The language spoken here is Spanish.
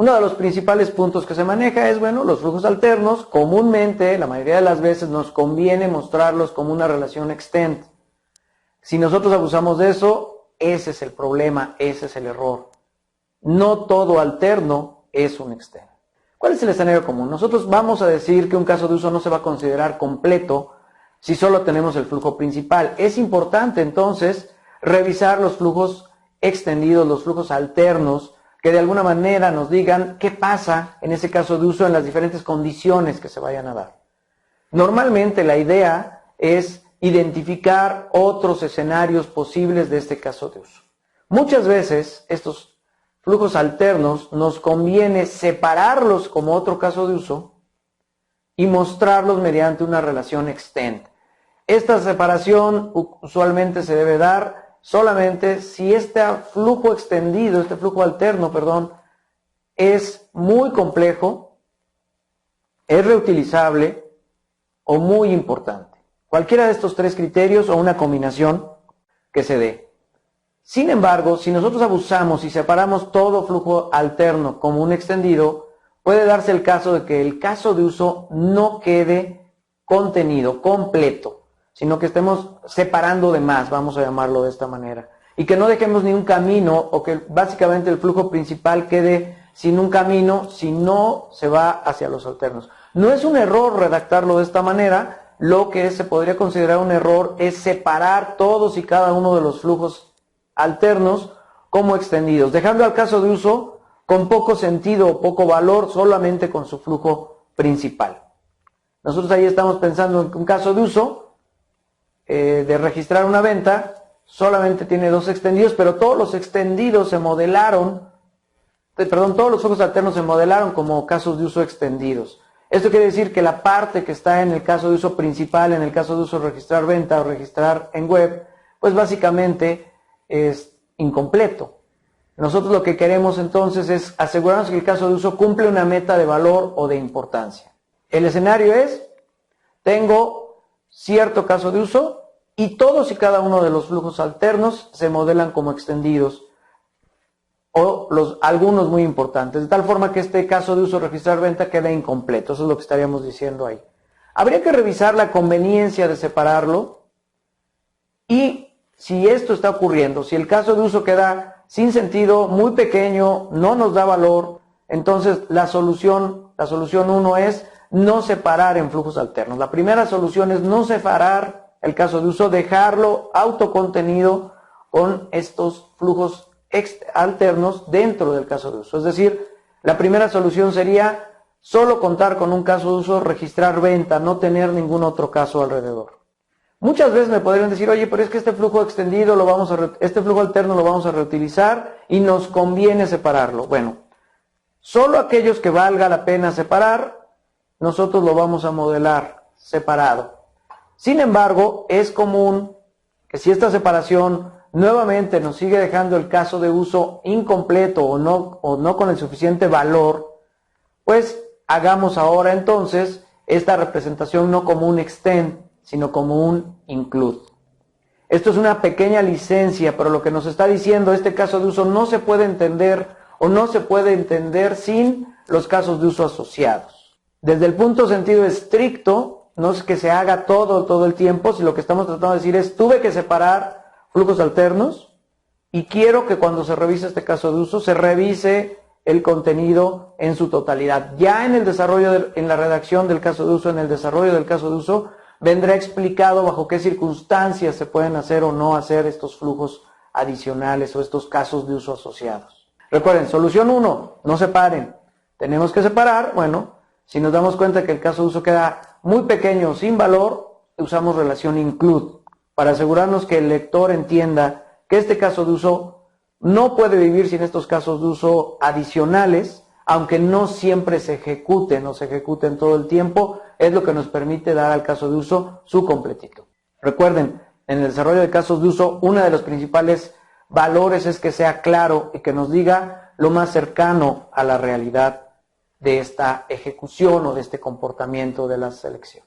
Uno de los principales puntos que se maneja es, bueno, los flujos alternos, comúnmente, la mayoría de las veces, nos conviene mostrarlos como una relación extend. Si nosotros abusamos de eso, ese es el problema, ese es el error. No todo alterno es un extend. ¿Cuál es el escenario común? Nosotros vamos a decir que un caso de uso no se va a considerar completo si solo tenemos el flujo principal. Es importante entonces revisar los flujos extendidos, los flujos alternos, que de alguna manera nos digan qué pasa en ese caso de uso en las diferentes condiciones que se vayan a dar. Normalmente la idea es identificar otros escenarios posibles de este caso de uso. Muchas veces estos flujos alternos nos conviene separarlos como otro caso de uso y mostrarlos mediante una relación extend. Esta separación usualmente se debe dar solamente si este flujo extendido, este flujo alterno, perdón, es muy complejo, es reutilizable o muy importante. Cualquiera de estos tres criterios o una combinación que se dé. Sin embargo, si nosotros abusamos y separamos todo flujo alterno como un extendido, puede darse el caso de que el caso de uso no quede contenido, completo, sino que estemos separando de más, vamos a llamarlo de esta manera. Y que no dejemos ni un camino o que básicamente el flujo principal quede sin un camino si no se va hacia los alternos. No es un error redactarlo de esta manera, lo que se podría considerar un error es separar todos y cada uno de los flujos alternos como extendidos, dejando al caso de uso con poco sentido o poco valor solamente con su flujo principal. Nosotros ahí estamos pensando en un caso de uso de registrar una venta, solamente tiene dos extendidos, pero todos los extendidos se modelaron, todos los flujos alternos se modelaron como casos de uso extendidos. Esto quiere decir que la parte que está en el caso de uso principal, en el caso de uso registrar venta o registrar en web, pues básicamente es incompleto. Nosotros lo que queremos entonces es asegurarnos que el caso de uso cumple una meta de valor o de importancia. El escenario es, tengo cierto caso de uso y todos y cada uno de los flujos alternos se modelan como extendidos o algunos muy importantes, de tal forma que este caso de uso registrar venta queda incompleto. Eso es lo que estaríamos diciendo ahí. Habría que revisar la conveniencia de separarlo y si esto está ocurriendo, si el caso de uso queda sin sentido, muy pequeño, no nos da valor, entonces la solución 1 es no separar en flujos alternos. La primera solución es no separar el caso de uso, dejarlo autocontenido con estos flujos alternos dentro del caso de uso. Es decir, la primera solución sería solo contar con un caso de uso, registrar venta, no tener ningún otro caso alrededor. Muchas veces me podrían decir, oye, pero es que este flujo extendido este flujo alterno lo vamos a reutilizar y nos conviene separarlo. Bueno, solo aquellos que valga la pena separar, nosotros lo vamos a modelar separado. Sin embargo, es común que si esta separación nuevamente nos sigue dejando el caso de uso incompleto o no con el suficiente valor, pues hagamos ahora entonces esta representación no como un extend, sino como un include. Esto es una pequeña licencia, pero lo que nos está diciendo este caso de uso no se puede entender o no se puede entender sin los casos de uso asociados. Desde el punto sentido estricto, no es que se haga todo el tiempo, si lo que estamos tratando de decir es, tuve que separar flujos alternos y quiero que cuando se revise este caso de uso, se revise el contenido en su totalidad. Ya en el desarrollo, en la redacción del caso de uso, en el desarrollo del caso de uso, vendrá explicado bajo qué circunstancias se pueden hacer o no hacer estos flujos adicionales o estos casos de uso asociados. Recuerden, solución 1, no separen. Tenemos que separar, bueno, si nos damos cuenta que el caso de uso queda muy pequeño, sin valor, usamos relación include para asegurarnos que el lector entienda que este caso de uso no puede vivir sin estos casos de uso adicionales, aunque no siempre se ejecuten o se ejecuten todo el tiempo, es lo que nos permite dar al caso de uso su completito. Recuerden, en el desarrollo de casos de uso, uno de los principales valores es que sea claro y que nos diga lo más cercano a la realidad de esta ejecución o de este comportamiento de la selección.